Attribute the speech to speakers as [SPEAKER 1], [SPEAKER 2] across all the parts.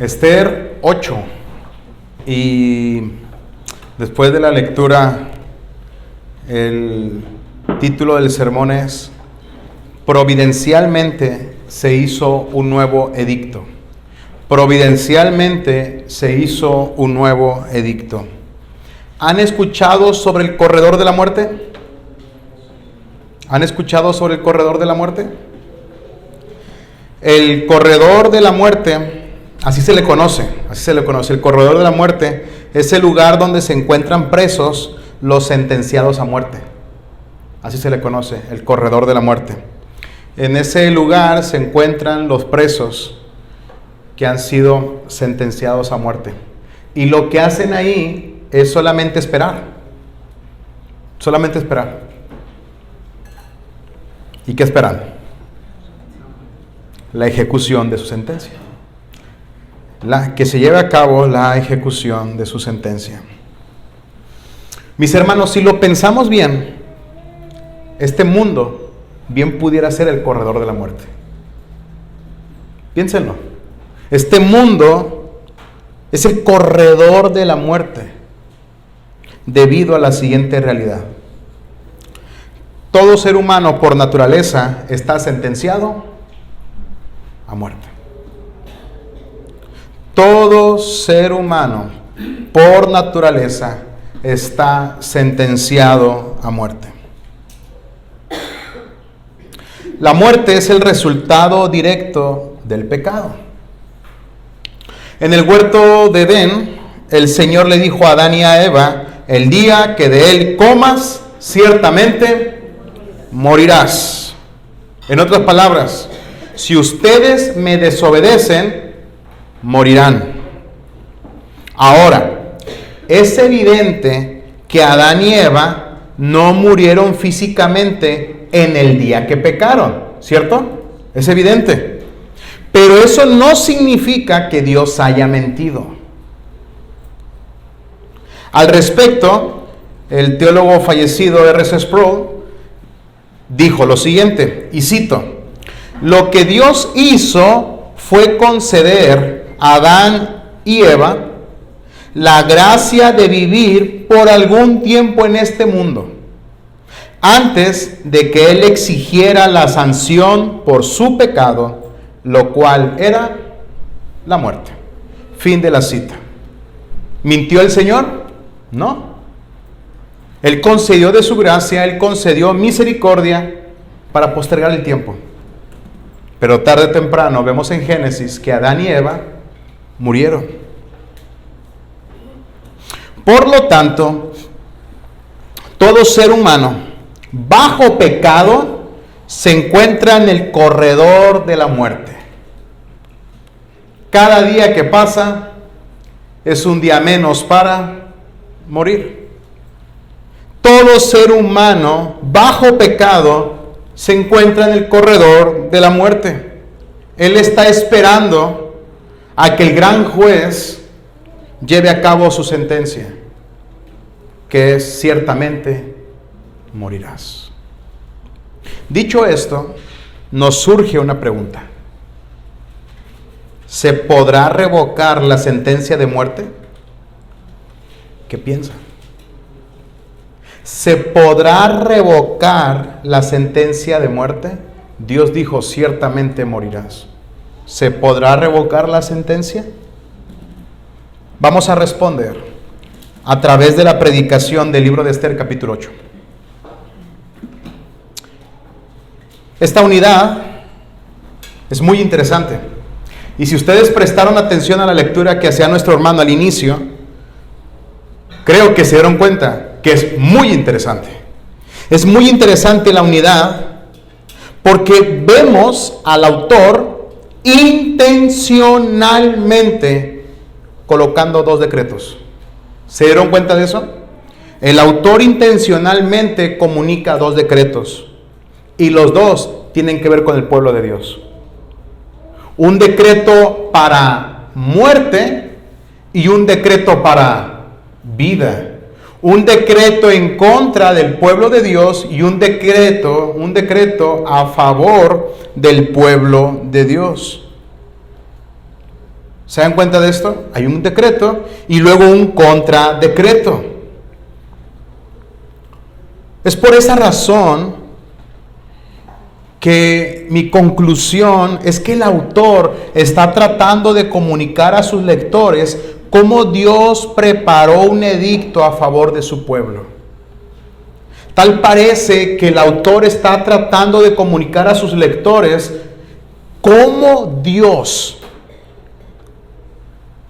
[SPEAKER 1] Esther 8. Y después de la lectura, el título del sermón es Providencialmente se hizo un nuevo edicto. Providencialmente se hizo un nuevo edicto. ¿Han escuchado sobre el corredor de la muerte? ¿Han escuchado sobre el corredor de la muerte? El corredor de la muerte, así se le conoce. El corredor de la muerte es el lugar donde se encuentran presos los sentenciados a muerte. Así se le conoce, el corredor de la muerte. En ese lugar se encuentran los presos que han sido sentenciados a muerte. Y lo que hacen ahí es solamente esperar. Solamente esperar. ¿Y qué esperan? La ejecución de su sentencia. Que se lleve a cabo la ejecución de su sentencia. Mis hermanos, si lo pensamos bien, este mundo bien pudiera ser el corredor de la muerte. Piénsenlo. Este mundo es el corredor de la muerte debido a la siguiente realidad. Todo ser humano por naturaleza está sentenciado a muerte. Todo ser humano por naturaleza está sentenciado a muerte. La muerte es el resultado directo del pecado. En el huerto de Edén, el Señor le dijo a Adán y a Eva: el día que de él comas, ciertamente morirás. En otras palabras, si ustedes me desobedecen, morirán. Ahora, es evidente que Adán y Eva no murieron físicamente en el día que pecaron, ¿cierto? Es evidente. Pero eso no significa que Dios haya mentido. Al respecto, el teólogo fallecido R.C. Sproul dijo lo siguiente, y cito: lo que Dios hizo fue conceder a Adán y Eva la gracia de vivir por algún tiempo en este mundo, antes de que Él exigiera la sanción por su pecado, lo cual era la muerte. Fin de la cita. ¿Mintió el Señor? No. Él concedió de su gracia, Él concedió misericordia para postergar el tiempo. Pero tarde o temprano vemos en Génesis que Adán y Eva murieron. Por lo tanto, todo ser humano bajo pecado se encuentra en el corredor de la muerte. Cada día que pasa es un día menos para morir. Todo ser humano bajo pecado se encuentra en el corredor de la muerte. Él está esperando a que el gran juez lleve a cabo su sentencia, que es: ciertamente morirás. Dicho esto, nos surge una pregunta. ¿Se podrá revocar la sentencia de muerte? ¿Qué piensan? ¿Se podrá revocar la sentencia de muerte? Dios dijo: ciertamente morirás. ¿Se podrá revocar la sentencia? Vamos a responder a través de la predicación del libro de Esther, capítulo 8. Esta unidad es muy interesante. Y si ustedes prestaron atención a la lectura que hacía nuestro hermano al inicio, creo que se dieron cuenta que es muy interesante. Es muy interesante la unidad porque vemos al autor intencionalmente colocando dos decretos. ¿Se dieron cuenta de eso? El autor intencionalmente comunica dos decretos y los dos tienen que ver con el pueblo de Dios. Un decreto para muerte y un decreto para vida. Un decreto en contra del pueblo de Dios y un decreto a favor del pueblo de Dios. ¿Se dan cuenta de esto? Hay un decreto y luego un contradecreto. Es por esa razón que mi conclusión es que el autor está tratando de comunicar a sus lectores cómo Dios preparó un edicto a favor de su pueblo. Tal parece que el autor está tratando de comunicar a sus lectores cómo Dios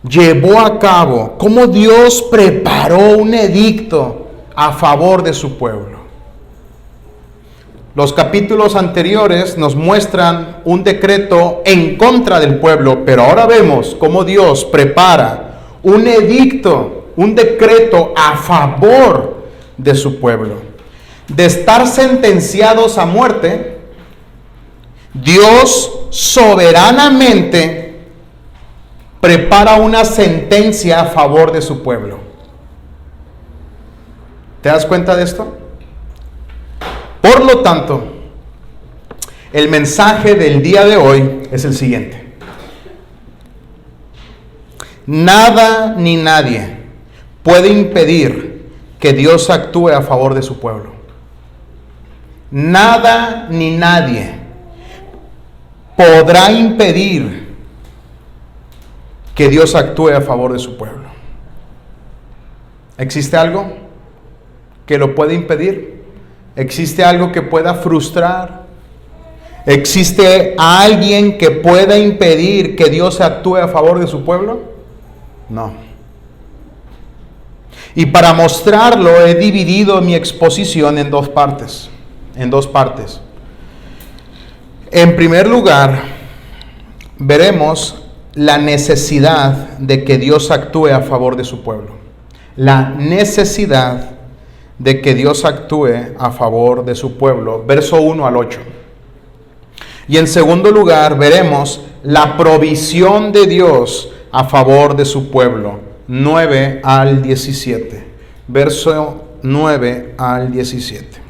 [SPEAKER 1] llevó a cabo, cómo Dios preparó un edicto a favor de su pueblo. Los capítulos anteriores nos muestran un decreto en contra del pueblo, pero ahora vemos cómo Dios prepara un edicto, un decreto a favor de su pueblo. De estar sentenciados a muerte, Dios soberanamente prepara una sentencia a favor de su pueblo. ¿Te das cuenta de esto? Por lo tanto, el mensaje del día de hoy es el siguiente. Nada ni nadie puede impedir que Dios actúe a favor de su pueblo. Nada ni nadie podrá impedir que Dios actúe a favor de su pueblo. ¿Existe algo que lo puede impedir? ¿Existe algo que pueda frustrar? ¿Existe alguien que pueda impedir que Dios actúe a favor de su pueblo? No. Y para mostrarlo he dividido mi exposición en dos partes. En primer lugar, veremos la necesidad de que Dios actúe a favor de su pueblo. La necesidad de que Dios actúe a favor de su pueblo, verso 1 al 8. Y en segundo lugar, veremos la provisión de Dios a favor de su pueblo, 9 al 17. Verso 9 al 17.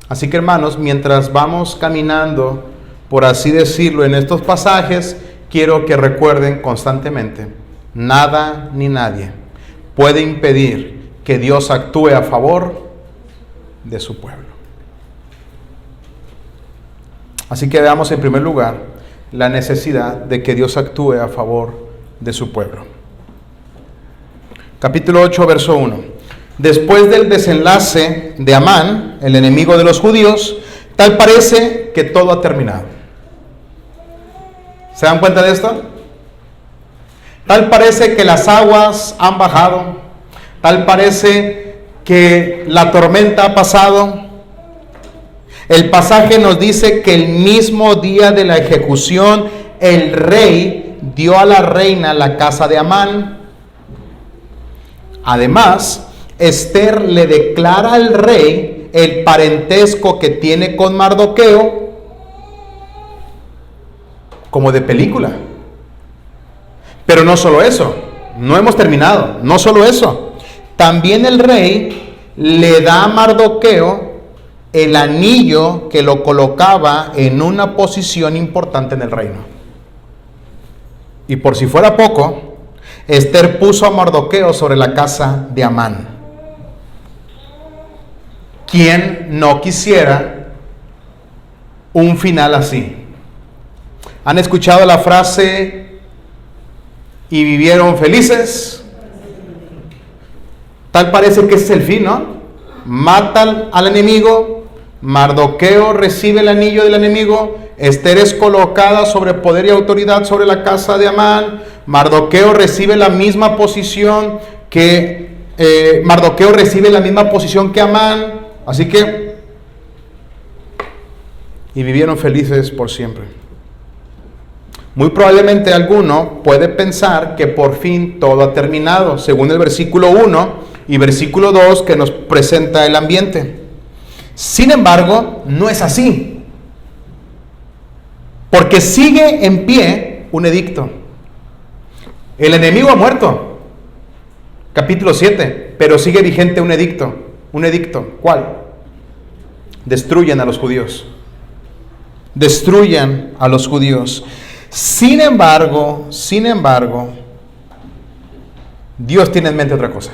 [SPEAKER 1] Así que, hermanos, mientras vamos caminando, por así decirlo, en estos pasajes, quiero que recuerden constantemente, nada ni nadie puede impedir que Dios actúe a favor de su pueblo. Así que veamos en primer lugar la necesidad de que Dios actúe a favor de su pueblo. Capítulo 8, verso 1. Después del desenlace de Amán, el enemigo de los judíos, tal parece que todo ha terminado. ¿Se dan cuenta de esto? Tal parece que las aguas han bajado. Tal parece que la tormenta ha pasado. El pasaje nos dice que el mismo día de la ejecución, el rey dio a la reina la casa de Amán. Además, Esther le declara al rey el parentesco que tiene con Mardoqueo, como de película. Pero no solo eso, no hemos terminado, no solo eso. También el rey le da a Mardoqueo el anillo que lo colocaba en una posición importante en el reino. Y por si fuera poco, Esther puso a Mardoqueo sobre la casa de Amán. ¿Quién no quisiera un final así? ¿Han escuchado la frase "y vivieron felices"? Tal parece que ese es el fin, ¿no? Matan al enemigo, Mardoqueo recibe el anillo del enemigo, Esther es colocada sobre poder y autoridad sobre la casa de Amán, Mardoqueo recibe la misma posición que Amán, así que, y vivieron felices por siempre. Muy probablemente alguno puede pensar que por fin todo ha terminado, según el versículo 1 y versículo 2 que nos presenta el ambiente. Sin embargo, no es así, porque sigue en pie un edicto. El enemigo ha muerto, capítulo 7, pero sigue vigente un edicto. ¿Un edicto? ¿Cuál? Destruyan a los judíos. Destruyan a los judíos. Sin embargo, Dios tiene en mente otra cosa.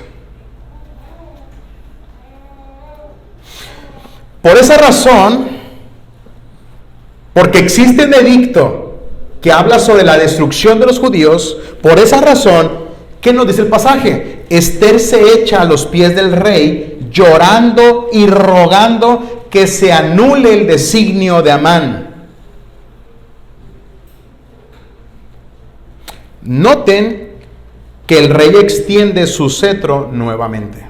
[SPEAKER 1] Por esa razón, porque existe un edicto que habla sobre la destrucción de los judíos, por esa razón, ¿qué nos dice el pasaje? Ester se echa a los pies del rey, llorando y rogando que se anule el designio de Amán. Noten que el rey extiende su cetro nuevamente.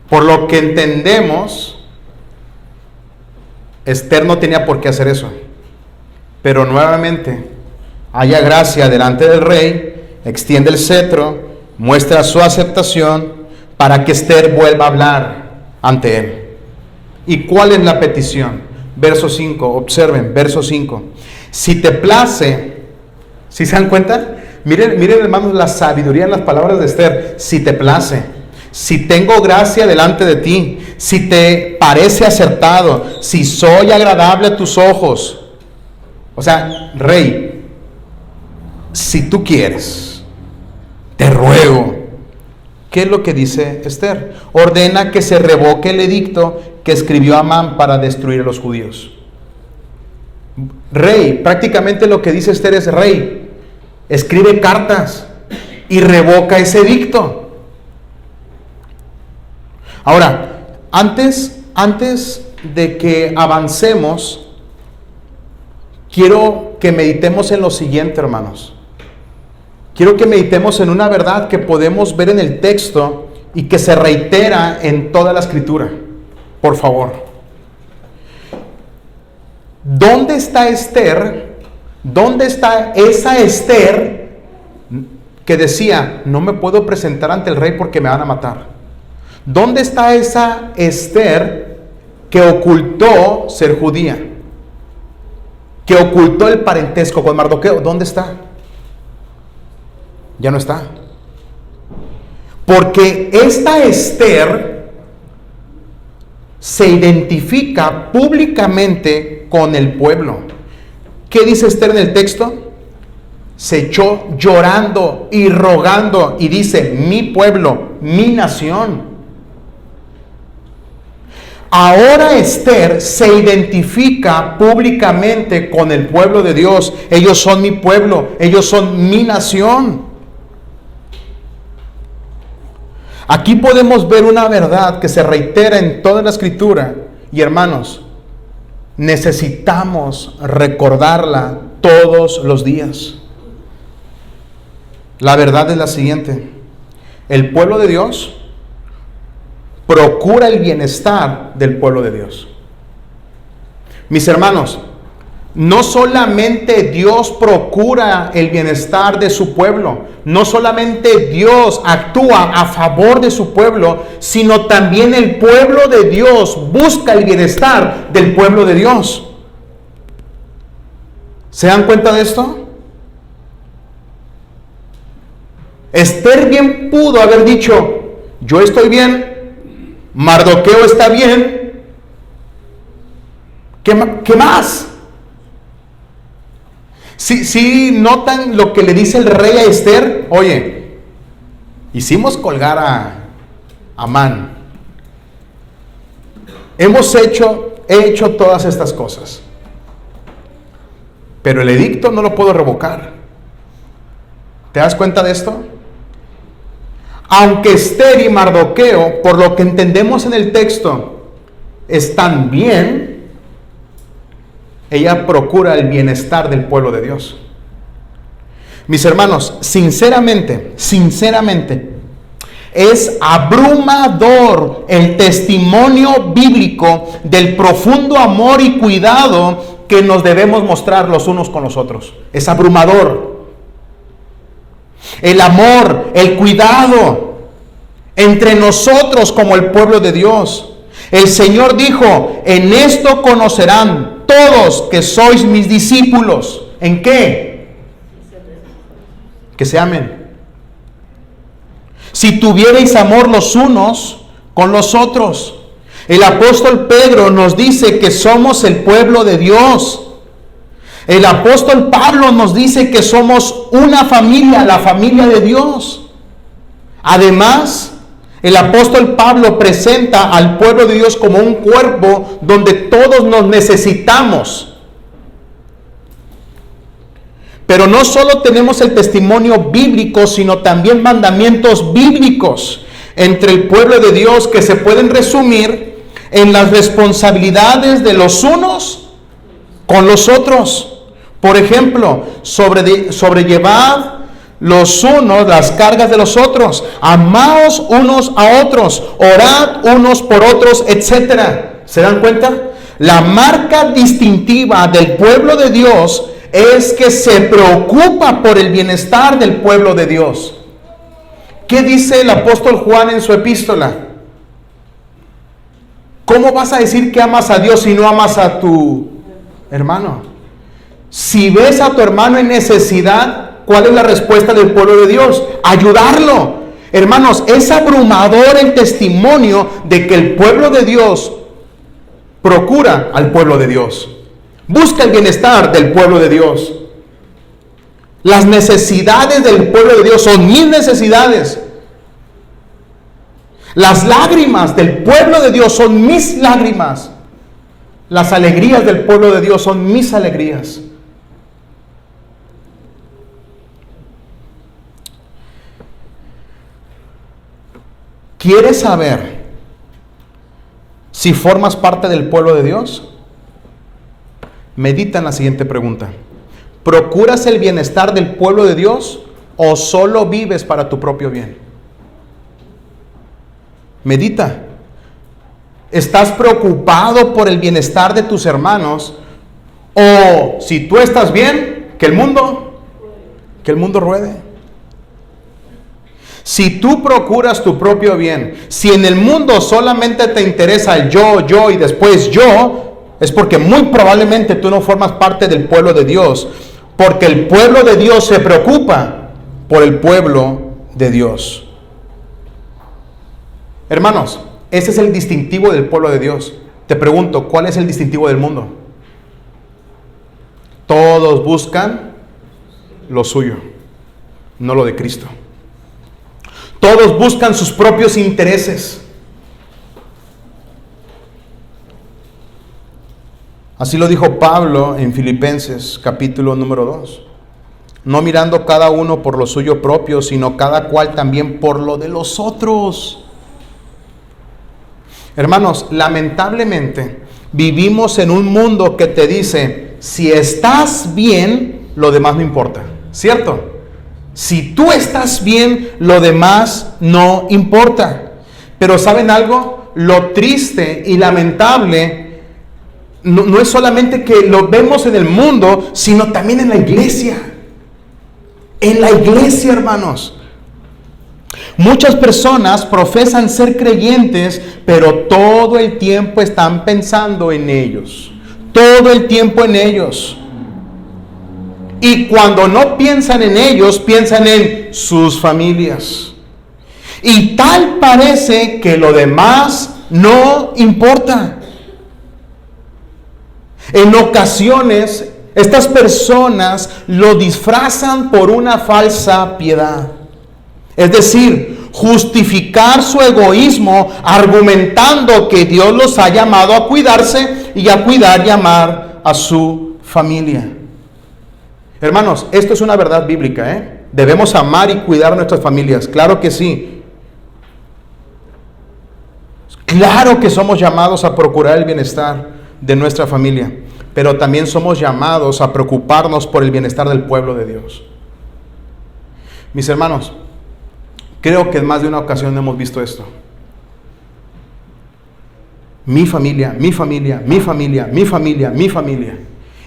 [SPEAKER 1] Por lo que entendemos, Ester no tenía por qué hacer eso. Pero nuevamente, haya gracia delante del rey, extiende el cetro, muestra su aceptación para que Ester vuelva a hablar ante él. ¿Y cuál es la petición? Verso 5, observen, verso 5. Si te place, ¿sí se dan cuenta? Miren hermanos la sabiduría en las palabras de Ester. Si te place, si tengo gracia delante de ti, si te parece acertado, si soy agradable a tus ojos. O sea, rey, si tú quieres, te ruego. ¿Qué es lo que dice Ester? Ordena que se revoque el edicto que escribió Amán para destruir a los judíos. Rey, prácticamente lo que dice Ester es: rey, escribe cartas y revoca ese edicto. Ahora, antes de que avancemos, quiero que meditemos en lo siguiente, hermanos. Quiero que meditemos en una verdad que podemos ver en el texto y que se reitera en toda la escritura. Por favor. ¿Dónde está Ester? ¿Dónde está esa Ester que decía: no me puedo presentar ante el rey porque me van a matar? ¿Dónde está esa Ester que ocultó ser judía? Que ocultó el parentesco con Mardoqueo. ¿Dónde está? Ya no está. Porque esta Ester se identifica públicamente con el pueblo. ¿Qué dice Ester en el texto? Se echó llorando y rogando y dice: mi pueblo, mi nación. Ahora Ester se identifica públicamente con el pueblo de Dios. Ellos son mi pueblo, ellos son mi nación. Aquí podemos ver una verdad que se reitera en toda la escritura. Y hermanos, necesitamos recordarla todos los días. La verdad es la siguiente: el pueblo de Dios procura el bienestar del pueblo de Dios. Mis hermanos, no solamente Dios procura el bienestar de su pueblo, no solamente Dios actúa a favor de su pueblo, sino también el pueblo de Dios busca el bienestar del pueblo de Dios. ¿Se dan cuenta de esto? Ester bien pudo haber dicho: yo estoy bien, Mardoqueo está bien, ¿qué más? Si notan lo que le dice el rey a Ester: oye, hicimos colgar a Amán, he hecho todas estas cosas, pero el edicto no lo puedo revocar. ¿Te das cuenta de esto? Aunque Ester y Mardoqueo, por lo que entendemos en el texto, están bien, ella procura el bienestar del pueblo de Dios. Mis hermanos, sinceramente, es abrumador el testimonio bíblico del profundo amor y cuidado que nos debemos mostrar los unos con los otros. Es abrumador. El amor, el cuidado entre nosotros como el pueblo de Dios. El Señor dijo: en esto conocerán todos que sois mis discípulos. ¿En qué? Que se amen. Si tuvierais amor los unos con los otros. El apóstol Pedro nos dice que somos el pueblo de Dios. El apóstol Pablo nos dice que somos una familia, la familia de Dios. Además, el apóstol Pablo presenta al pueblo de Dios como un cuerpo donde todos nos necesitamos. Pero no solo tenemos el testimonio bíblico, sino también mandamientos bíblicos entre el pueblo de Dios que se pueden resumir en las responsabilidades de los unos con los otros. Por ejemplo, sobrellevad los unos las cargas de los otros, amaos unos a otros, orad unos por otros, etc. ¿Se dan cuenta? La marca distintiva del pueblo de Dios es que se preocupa por el bienestar del pueblo de Dios. ¿Qué dice el apóstol Juan en su epístola? ¿Cómo vas a decir que amas a Dios si no amas a tu hermano? Si ves a tu hermano en necesidad, ¿cuál es la respuesta del pueblo de Dios? Ayudarlo. Hermanos, es abrumador el testimonio de que el pueblo de Dios procura al pueblo de Dios. Busca el bienestar del pueblo de Dios. Las necesidades del pueblo de Dios son mis necesidades. Las lágrimas del pueblo de Dios son mis lágrimas. Las alegrías del pueblo de Dios son mis alegrías. ¿Quieres saber si formas parte del pueblo de Dios? Medita en la siguiente pregunta. ¿Procuras el bienestar del pueblo de Dios o solo vives para tu propio bien? Medita. ¿Estás preocupado por el bienestar de tus hermanos? O si tú estás bien, que el mundo ruede. Si tú procuras tu propio bien, si en el mundo solamente te interesa el yo y después yo, es porque muy probablemente tú no formas parte del pueblo de Dios, porque el pueblo de Dios se preocupa por el pueblo de Dios. Hermanos, ese es el distintivo del pueblo de Dios. Te pregunto, ¿cuál es el distintivo del mundo? Todos buscan lo suyo, no lo de Cristo. Todos buscan sus propios intereses. Así lo dijo Pablo en Filipenses capítulo número 2. No mirando cada uno por lo suyo propio, sino cada cual también por lo de los otros. Hermanos, lamentablemente vivimos en un mundo que te dice, si estás bien, lo demás no importa. ¿Cierto? Si tú estás bien, lo demás no importa. Pero ¿saben algo? Lo triste y lamentable no es solamente que lo vemos en el mundo, sino también en la iglesia. En la iglesia, hermanos. Muchas personas profesan ser creyentes, pero todo el tiempo están pensando en ellos. Todo el tiempo en ellos. Y cuando no piensan en ellos, piensan en sus familias. Y tal parece que lo demás no importa. En ocasiones, estas personas lo disfrazan por una falsa piedad. Es decir, justificar su egoísmo argumentando que Dios los ha llamado a cuidarse y a cuidar y amar a su familia. Hermanos, esto es una verdad bíblica, ¿eh? Debemos amar y cuidar a nuestras familias, claro que sí. Claro que somos llamados a procurar el bienestar de nuestra familia, pero también somos llamados a preocuparnos por el bienestar del pueblo de Dios. Mis hermanos, creo que en más de una ocasión hemos visto esto. Mi familia, mi familia, mi familia, mi familia, mi familia.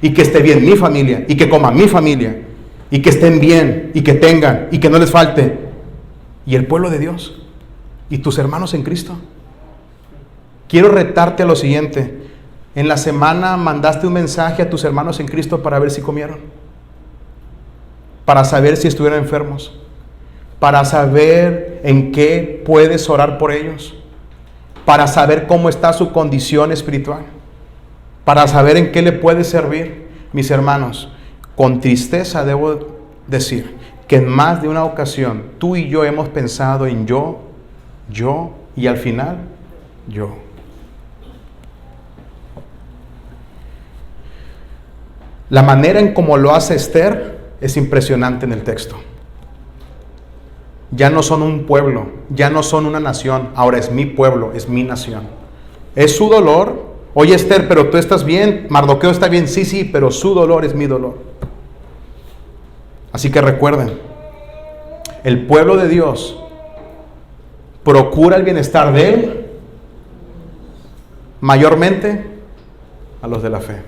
[SPEAKER 1] Y que esté bien mi familia, y que coma mi familia, y que estén bien, y que tengan, y que no les falte. ¿Y el pueblo de Dios? ¿Y tus hermanos en Cristo? Quiero retarte a lo siguiente. En la semana mandaste un mensaje a tus hermanos en Cristo para ver si comieron, para saber si estuvieron enfermos, para saber en qué puedes orar por ellos. para saber cómo está su condición espiritual, para saber en qué le puede servir. Mis hermanos, con tristeza debo decir que en más de una ocasión tú y yo hemos pensado en yo y al final yo. La manera en cómo lo hace Esther es impresionante en el texto. Ya no son un pueblo, ya no son una nación, ahora es mi pueblo, es mi nación. Es su dolor. Oye, Esther, pero tú estás bien, Mardoqueo está bien, sí, pero su dolor es mi dolor. Así que recuerden, el pueblo de Dios procura el bienestar de él, mayormente a los de la fe.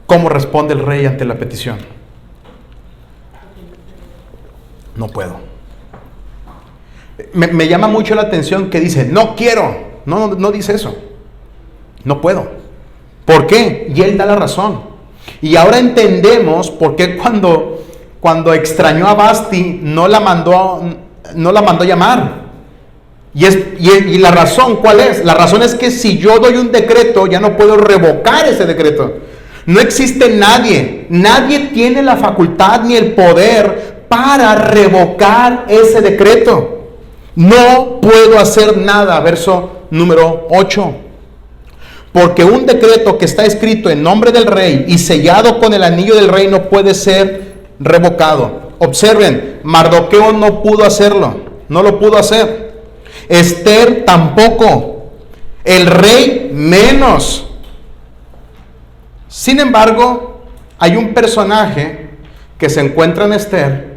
[SPEAKER 1] ¿Cómo responde el rey ante la petición? No puedo. Me llama mucho la atención que dice, no quiero. No dice eso. No puedo. ¿Por qué? Y él da la razón. Y ahora entendemos por qué cuando extrañó a Vasti no la mandó llamar. Y la razón, ¿cuál es? La razón es que si yo doy un decreto, ya no puedo revocar ese decreto. No existe nadie tiene la facultad ni el poder para revocar ese decreto. No puedo hacer nada, verso número 8. Porque un decreto que está escrito en nombre del rey y sellado con el anillo del rey no puede ser revocado. Observen, Mardoqueo no pudo hacerlo, no lo pudo hacer. Esther tampoco, el rey menos. Sin embargo, hay un personaje que se encuentra en Esther,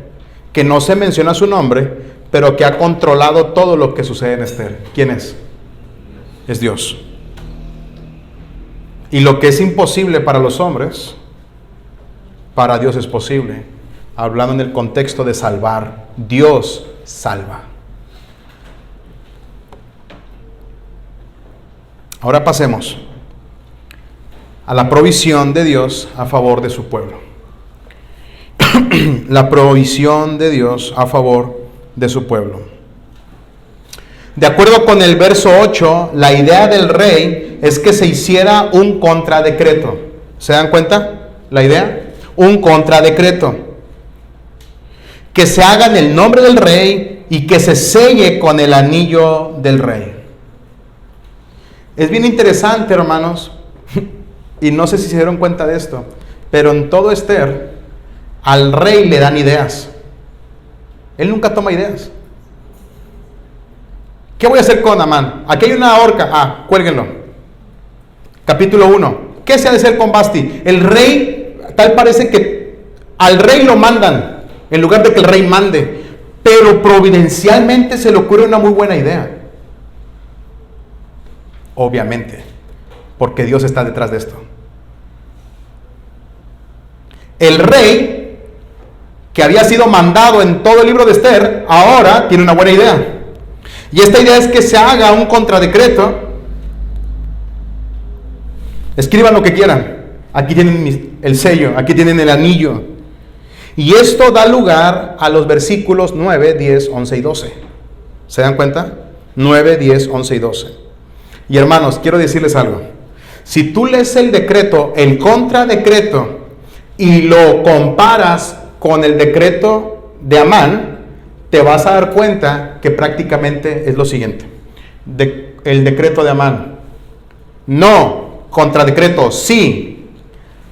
[SPEAKER 1] que no se menciona su nombre, pero que ha controlado todo lo que sucede en Esther. ¿Quién es? Es Dios. Y lo que es imposible para los hombres, para Dios es posible. Hablando en el contexto de salvar, Dios salva. Ahora pasemos a la provisión de Dios a favor de su pueblo. La provisión de Dios a favor de su pueblo. De acuerdo con el verso 8, la idea del rey es que se hiciera un contradecreto. ¿Se dan cuenta la idea? Un contradecreto. Que se haga en el nombre del rey y que se selle con el anillo del rey. Es bien interesante, hermanos, y no sé si se dieron cuenta de esto, pero en todo Esther, al rey le dan ideas. Él nunca toma ideas. ¿Qué voy a hacer con Amán? Aquí hay una horca. Cuélguenlo. Capítulo 1. ¿Qué se ha de hacer con Vasti? El rey, tal parece que al rey lo mandan, en lugar de que el rey mande. Pero providencialmente se le ocurre una muy buena idea. Obviamente, porque Dios está detrás de esto. El rey, que había sido mandado en todo el libro de Esther, ahora tiene una buena idea. Y esta idea es que se haga un contradecreto. Escriban lo que quieran. Aquí tienen el sello, aquí tienen el anillo. Y esto da lugar a los versículos 9, 10, 11 y 12. ¿Se dan cuenta? 9, 10, 11 y 12. Y hermanos, quiero decirles algo. Si tú lees el decreto, el contradecreto, y lo comparas con el decreto de Amán, te vas a dar cuenta que prácticamente es lo siguiente. El decreto de Amán. No, contradecreto, sí.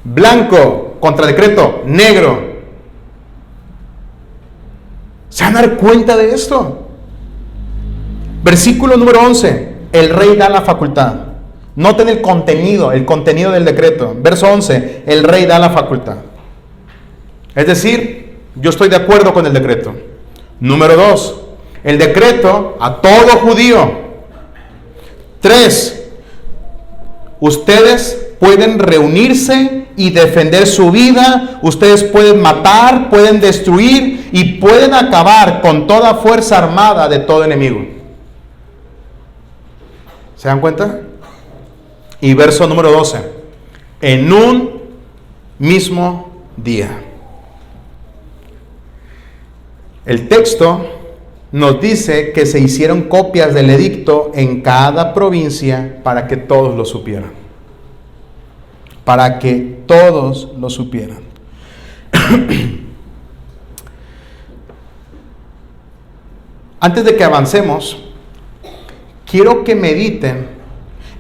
[SPEAKER 1] Blanco, contradecreto, negro. ¿Se van a dar cuenta de esto? Versículo número 11. El rey da la facultad. Noten el contenido del decreto. Verso 11. El rey da la facultad. Es decir, yo estoy de acuerdo con el decreto. Número 2. El decreto a todo judío. 3. Ustedes pueden reunirse y defender su vida. Ustedes pueden matar, pueden destruir y pueden acabar con toda fuerza armada de todo enemigo. ¿Se dan cuenta? Y verso número 12. En un mismo día. El texto nos dice que se hicieron copias del edicto en cada provincia para que todos lo supieran. Para que todos lo supieran. Antes de que avancemos, quiero que mediten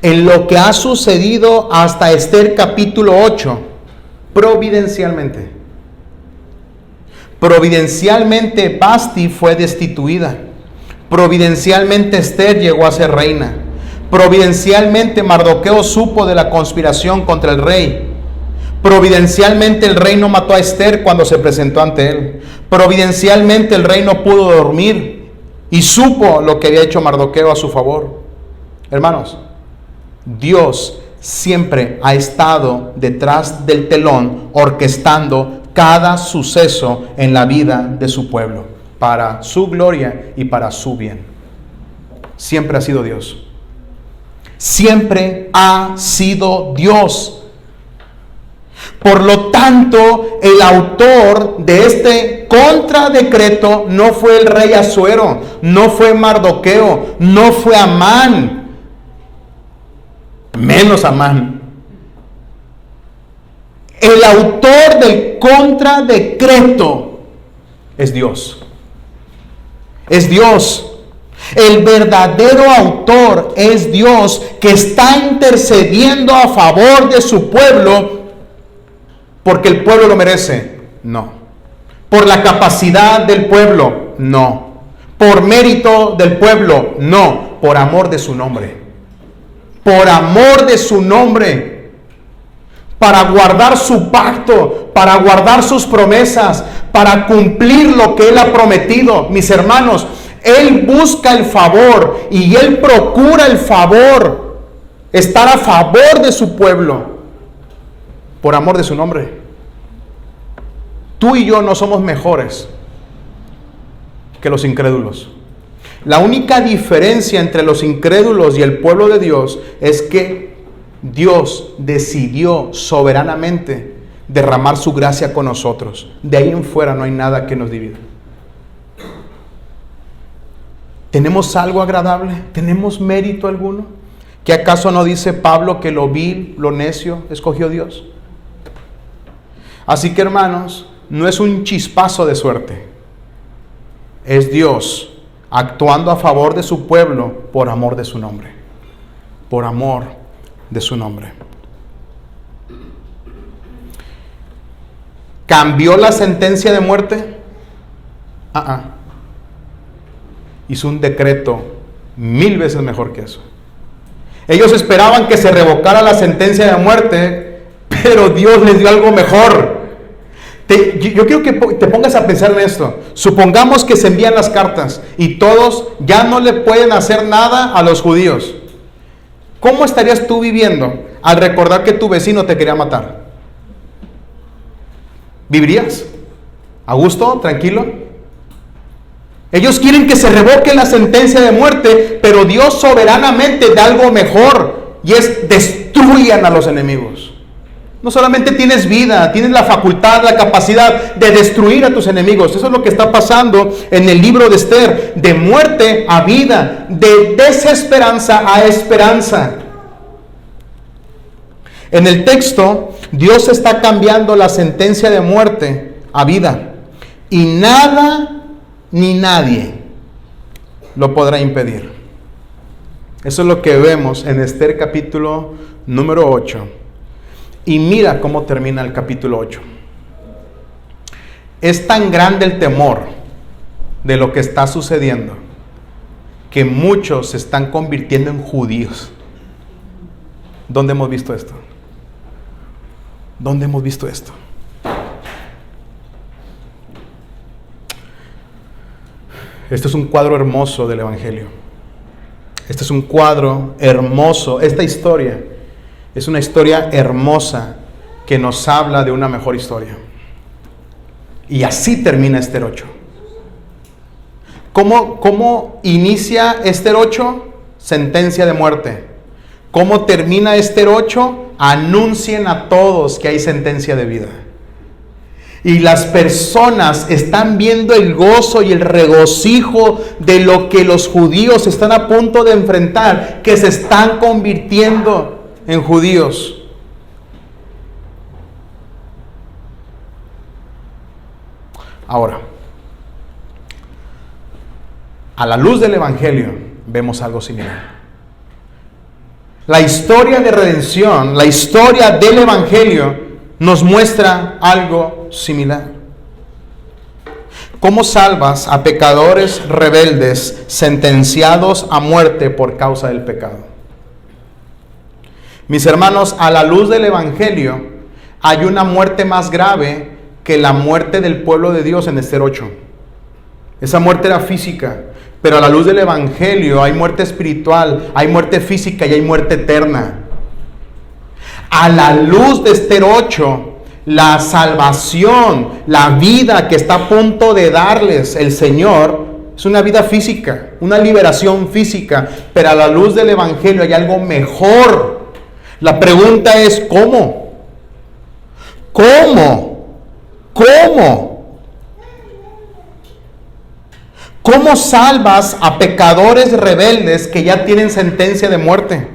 [SPEAKER 1] en lo que ha sucedido hasta Esther capítulo 8, providencialmente. Providencialmente Vasti fue destituida. Providencialmente Esther llegó a ser reina. Providencialmente Mardoqueo supo de la conspiración contra el rey. Providencialmente el rey no mató a Esther cuando se presentó ante él. Providencialmente el rey no pudo dormir y supo lo que había hecho Mardoqueo a su favor. Hermanos, Dios siempre ha estado detrás del telón orquestando cada suceso en la vida de su pueblo para su gloria y para su bien. Siempre ha sido Dios. Siempre ha sido Dios. Por lo tanto, el autor de este contradecreto no fue el rey Asuero, no fue Mardoqueo, no fue Amán, menos Amán. El autor del contradecreto es Dios. Es Dios. El verdadero autor es Dios, que está intercediendo a favor de su pueblo porque el pueblo lo merece. No. Por la capacidad del pueblo. No. Por mérito del pueblo. No. Por amor de su nombre. Por amor de su nombre. Para guardar su pacto, para guardar sus promesas, para cumplir lo que Él ha prometido. Mis hermanos, Él busca el favor y Él procura el favor, estar a favor de su pueblo, por amor de su nombre. Tú y yo no somos mejores que los incrédulos. La única diferencia entre los incrédulos y el pueblo de Dios es que Dios decidió soberanamente derramar su gracia con nosotros. De ahí en fuera no hay nada que nos divida. ¿Tenemos algo agradable? ¿Tenemos mérito alguno? ¿Qué acaso no dice Pablo que lo vil, lo necio, escogió Dios? Así que, hermanos, no es un chispazo de suerte. Es Dios actuando a favor de su pueblo por amor de su nombre. Por amor de su nombre. ¿Cambió la sentencia de muerte? Hizo un decreto 1000 veces mejor que eso. Ellos esperaban que se revocara la sentencia de muerte, pero Dios les dio algo mejor. Yo quiero que te pongas a pensar en esto. Supongamos que se envían las cartas y todos ya no le pueden hacer nada a los judíos. ¿Cómo estarías tú viviendo al recordar que tu vecino te quería matar? ¿Vivirías a gusto, tranquilo? Ellos quieren que se revoque la sentencia de muerte, pero Dios soberanamente da algo mejor, y es destruyan a los enemigos. No solamente tienes vida, tienes la facultad, la capacidad de destruir a tus enemigos. Eso es lo que está pasando en el libro de Esther, de muerte a vida, de desesperanza a esperanza. En el texto, Dios está cambiando la sentencia de muerte a vida, y nada ni nadie lo podrá impedir. Eso es lo que vemos en Esther capítulo número 8. Y mira cómo termina el capítulo 8. Es tan grande el temor de lo que está sucediendo que muchos se están convirtiendo en judíos. ¿Dónde hemos visto esto? ¿Dónde hemos visto esto? Este es un cuadro hermoso del Evangelio. Este es un cuadro hermoso. Esta historia es una historia hermosa que nos habla de una mejor historia. Y así termina Esther 8. ¿Cómo inicia Esther 8? Sentencia de muerte. ¿Cómo termina Esther 8? Anuncien a todos que hay sentencia de vida. Y las personas están viendo el gozo y el regocijo de lo que los judíos están a punto de enfrentar, que se están convirtiendo en judíos. Ahora, a la luz del Evangelio, vemos algo similar. La historia de redención, la historia del Evangelio, nos muestra algo similar. ¿Cómo salvas a pecadores rebeldes sentenciados a muerte por causa del pecado? Mis hermanos, a la luz del Evangelio, hay una muerte más grave que la muerte del pueblo de Dios en Esther 8. Esa muerte era física, pero a la luz del Evangelio hay muerte espiritual, hay muerte física y hay muerte eterna. A la luz de Esther 8, la salvación, la vida que está a punto de darles el Señor, es una vida física, una liberación física, pero a la luz del Evangelio hay algo mejor. La pregunta es, ¿cómo? ¿Cómo? ¿Cómo? ¿Cómo salvas a pecadores rebeldes que ya tienen sentencia de muerte?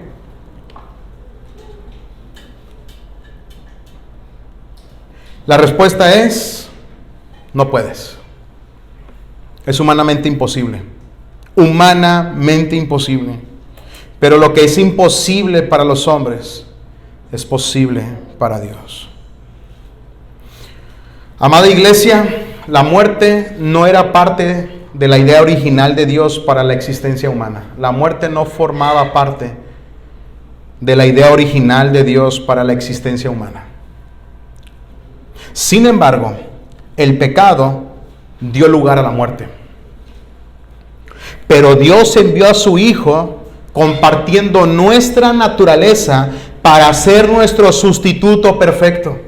[SPEAKER 1] La respuesta es, no puedes. Es humanamente imposible. Humanamente imposible. Pero lo que es imposible para los hombres, es posible para Dios. Amada iglesia, la muerte no era parte de la idea original de Dios para la existencia humana. La muerte no formaba parte de la idea original de Dios para la existencia humana. Sin embargo, el pecado dio lugar a la muerte. Pero Dios envió a su Hijo compartiendo nuestra naturaleza para ser nuestro sustituto perfecto.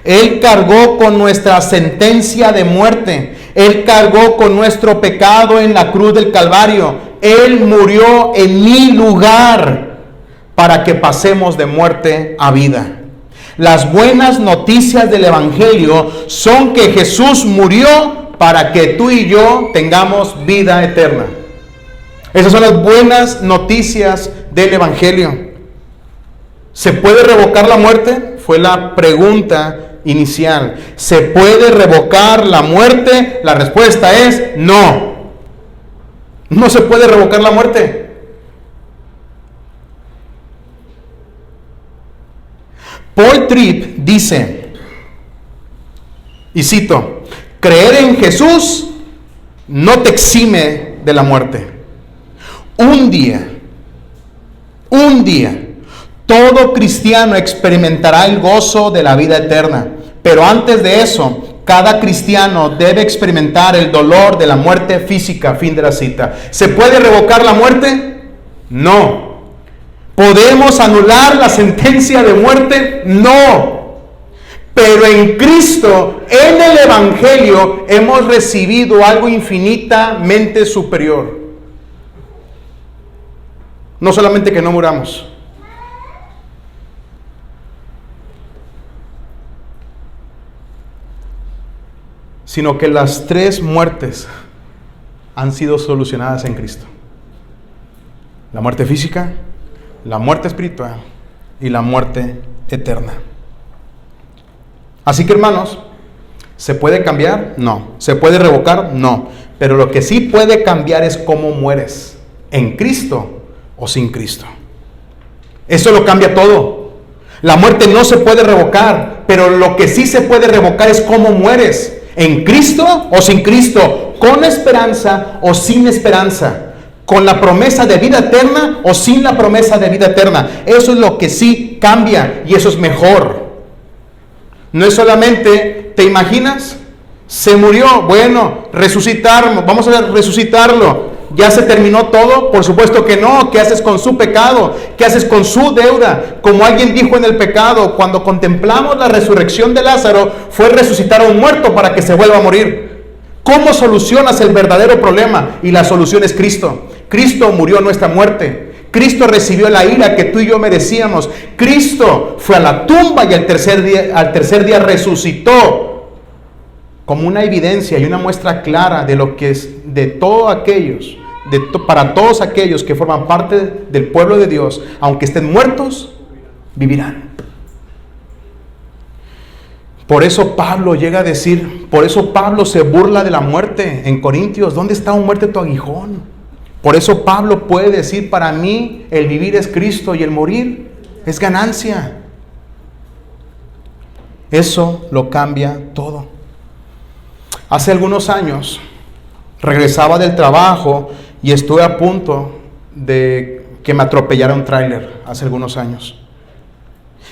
[SPEAKER 1] Él cargó con nuestra sentencia de muerte. Él cargó con nuestro pecado en la cruz del Calvario. Él murió en mi lugar para que pasemos de muerte a vida. Las buenas noticias del Evangelio son que Jesús murió para que tú y yo tengamos vida eterna. Esas son las buenas noticias del Evangelio. ¿Se puede revocar la muerte? Fue la pregunta inicial. ¿Se puede revocar la muerte? La respuesta es no. No se puede revocar la muerte. Paul Tripp dice, y cito, creer en Jesús no te exime de la muerte. Un día, todo cristiano experimentará el gozo de la vida eterna. Pero antes de eso, cada cristiano debe experimentar el dolor de la muerte física. Fin de la cita. ¿Se puede revocar la muerte? No. ¿Podemos anular la sentencia de muerte? No. Pero en Cristo, en el Evangelio, hemos recibido algo infinitamente superior. No solamente que no muramos, sino que las 3 muertes han sido solucionadas en Cristo. La muerte física, la muerte espiritual y la muerte eterna. Así que, hermanos, ¿se puede cambiar? No. ¿Se puede revocar? No. Pero lo que sí puede cambiar es cómo mueres, en Cristo o sin Cristo. Eso lo cambia todo. La muerte no se puede revocar, pero lo que sí se puede revocar es cómo mueres, en Cristo o sin Cristo, con esperanza o sin esperanza, con la promesa de vida eterna o sin la promesa de vida eterna. Eso es lo que sí cambia y eso es mejor. No es solamente, ¿te imaginas? Se murió, bueno, resucitar, vamos a resucitarlo. ¿Ya se terminó todo? Por supuesto que no. ¿Qué haces con su pecado? ¿Qué haces con su deuda? Como alguien dijo en el pecado, cuando contemplamos la resurrección de Lázaro, fue resucitar a un muerto para que se vuelva a morir. ¿Cómo solucionas el verdadero problema? Y la solución es Cristo. Cristo murió nuestra muerte. Cristo recibió la ira que tú y yo merecíamos. Cristo fue a la tumba y al tercer día resucitó como una evidencia y una muestra clara de lo que es de todos aquellos, para todos aquellos que forman parte del pueblo de Dios, aunque estén muertos, vivirán. Por eso Pablo llega a decir, por eso Pablo se burla de la muerte en Corintios. ¿Dónde está, oh muerte, tu aguijón? Por eso Pablo puede decir, para mí el vivir es Cristo y el morir es ganancia. Eso lo cambia todo. Hace algunos años regresaba del trabajo y estuve a punto de que me atropellara un tráiler hace algunos años.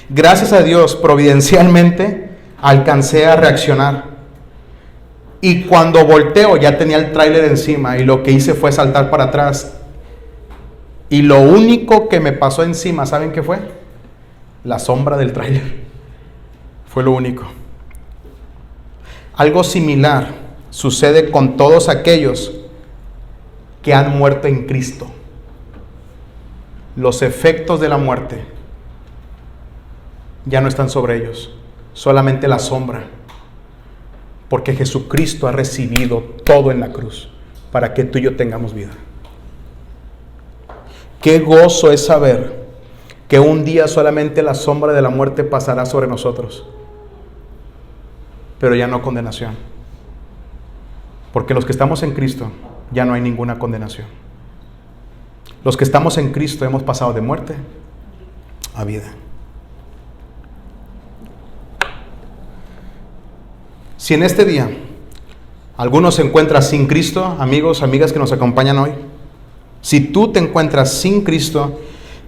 [SPEAKER 1] Gracias a Dios, providencialmente, alcancé a reaccionar. Y cuando volteo ya tenía el tráiler encima y lo que hice fue saltar para atrás. Y lo único que me pasó encima, ¿saben qué fue? La sombra del tráiler. Fue lo único. Algo similar sucede con todos aquellos que han muerto en Cristo. Los efectos de la muerte ya no están sobre ellos, solamente la sombra, porque Jesucristo ha recibido todo en la cruz para que tú y yo tengamos vida. Qué gozo es saber que un día solamente la sombra de la muerte pasará sobre nosotros, pero ya no condenación, porque los que estamos en Cristo ya no hay ninguna condenación. Los que estamos en Cristo hemos pasado de muerte a vida. Si en este día alguno se encuentra sin Cristo, amigos, amigas que nos acompañan hoy, si tú te encuentras sin Cristo,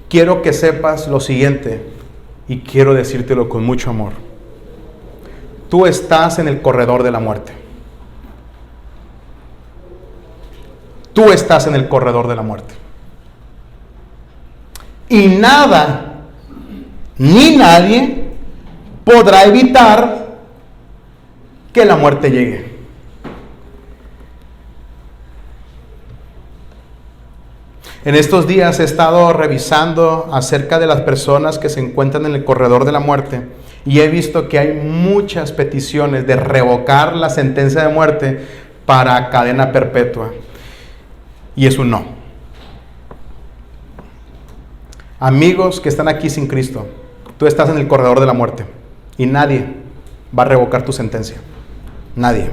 [SPEAKER 1] quiero que sepas lo siguiente, y quiero decírtelo con mucho amor. Tú estás en el corredor de la muerte. Tú estás en el corredor de la muerte. Y nada, ni nadie podrá evitar que la muerte llegue. En estos días he estado revisando acerca de las personas que se encuentran en el corredor de la muerte y he visto que hay muchas peticiones de revocar la sentencia de muerte para cadena perpetua. Y es un no. Amigos que están aquí sin Cristo, tú estás en el corredor de la muerte y nadie va a revocar tu sentencia. Nadie.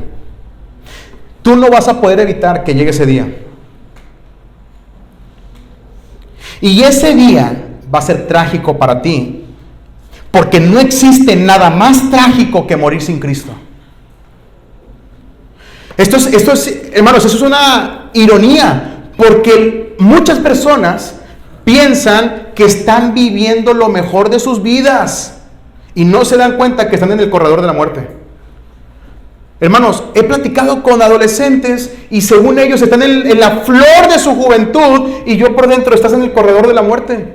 [SPEAKER 1] Tú no vas a poder evitar que llegue ese día. Y ese día va a ser trágico para ti, porque no existe nada más trágico que morir sin Cristo. Esto es, hermanos, eso es una ironía, porque muchas personas piensan que están viviendo lo mejor de sus vidas y no se dan cuenta que están en el corredor de la muerte. Hermanos, he platicado con adolescentes y según ellos están en la flor de su juventud y yo por dentro estás en el corredor de la muerte.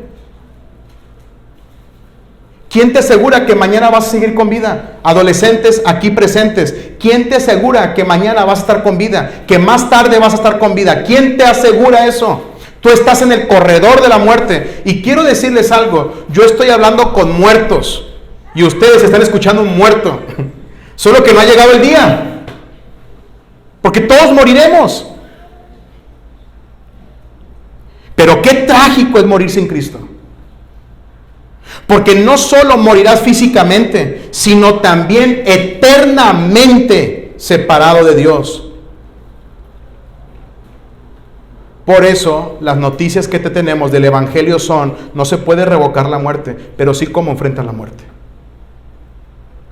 [SPEAKER 1] ¿Quién te asegura que mañana vas a seguir con vida? Adolescentes aquí presentes, ¿quién te asegura que mañana vas a estar con vida? Que más tarde vas a estar con vida. ¿Quién te asegura eso? Tú estás en el corredor de la muerte. Y quiero decirles algo, yo estoy hablando con muertos y ustedes están escuchando un muerto. Solo que no ha llegado el día, porque todos moriremos. Pero qué trágico es morir sin Cristo, porque no solo morirás físicamente, sino también eternamente separado de Dios. Por eso las noticias que te tenemos del Evangelio son: no se puede revocar la muerte, pero sí cómo enfrentas la muerte.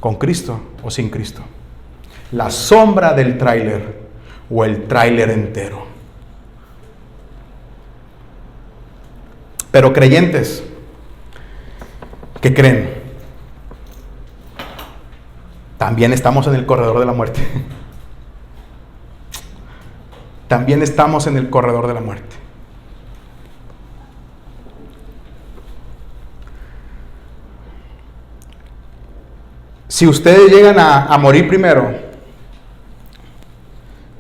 [SPEAKER 1] ¿Con Cristo o sin Cristo? La sombra del tráiler o el tráiler entero. Pero creyentes que creen, también estamos en el corredor de la muerte. También estamos en el corredor de la muerte. Si ustedes llegan a morir primero,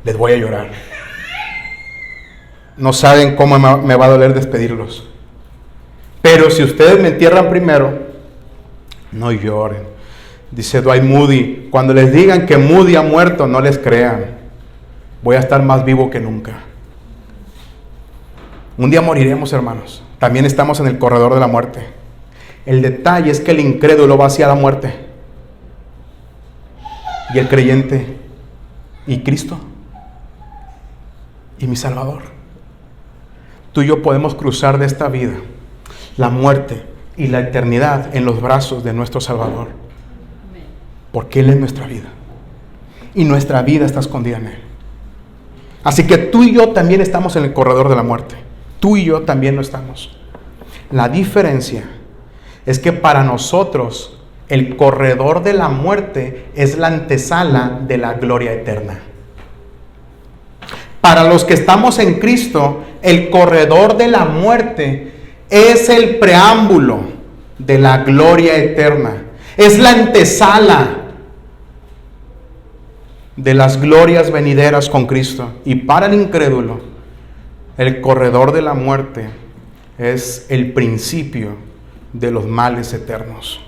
[SPEAKER 1] les voy a llorar. No saben cómo me va a doler despedirlos. Pero si ustedes me entierran primero, no lloren. Dice Dwight Moody, cuando les digan que Moody ha muerto, no les crean. Voy a estar más vivo que nunca. Un día moriremos, hermanos. También estamos en el corredor de la muerte. El detalle es que el incrédulo va hacia la muerte. Y el creyente, ¿y Cristo? ¿Y mi Salvador? Tú y yo podemos cruzar de esta vida, la muerte y la eternidad en los brazos de nuestro Salvador. Porque Él es nuestra vida. Y nuestra vida está escondida en Él. Así que tú y yo también estamos en el corredor de la muerte. Tú y yo también lo estamos. La diferencia es que para nosotros el corredor de la muerte es la antesala de la gloria eterna. Para los que estamos en Cristo, el corredor de la muerte es el preámbulo de la gloria eterna. Es la antesala de las glorias venideras con Cristo. Y para el incrédulo, el corredor de la muerte es el principio de los males eternos.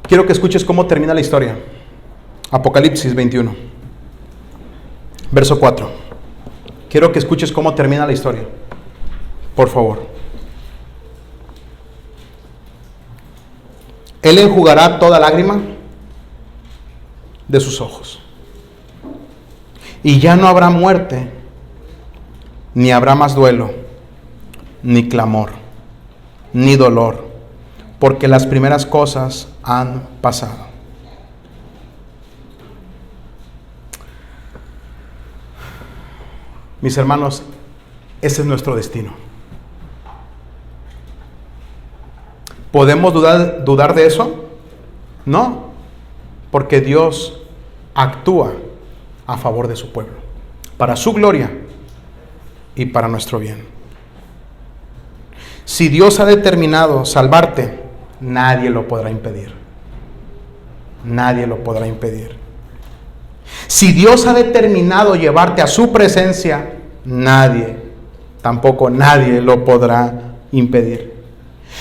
[SPEAKER 1] Quiero que escuches cómo termina la historia. Apocalipsis 21, verso 4. Quiero que escuches cómo termina la historia. Por favor. Él enjugará toda lágrima de sus ojos. Y ya no habrá muerte, ni habrá más duelo, ni clamor, ni dolor, porque las primeras cosas han pasado. Mis hermanos, ese es nuestro destino. ¿Podemos dudar de eso? No, porque Dios actúa a favor de su pueblo, para su gloria y para nuestro bien. Si Dios ha determinado salvarte, nadie lo podrá impedir. Nadie lo podrá impedir. Si Dios ha determinado llevarte a su presencia, tampoco nadie lo podrá impedir.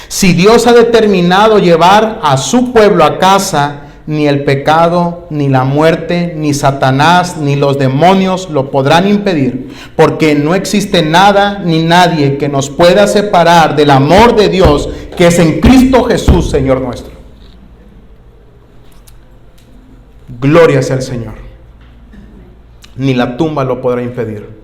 [SPEAKER 1] Si Dios ha determinado llevar a su pueblo a casa, ni el pecado, ni la muerte, ni Satanás, ni los demonios lo podrán impedir, porque no existe nada ni nadie que nos pueda separar del amor de Dios que es en Cristo Jesús, Señor nuestro. Gloria sea el Señor. Ni la tumba lo podrá impedir.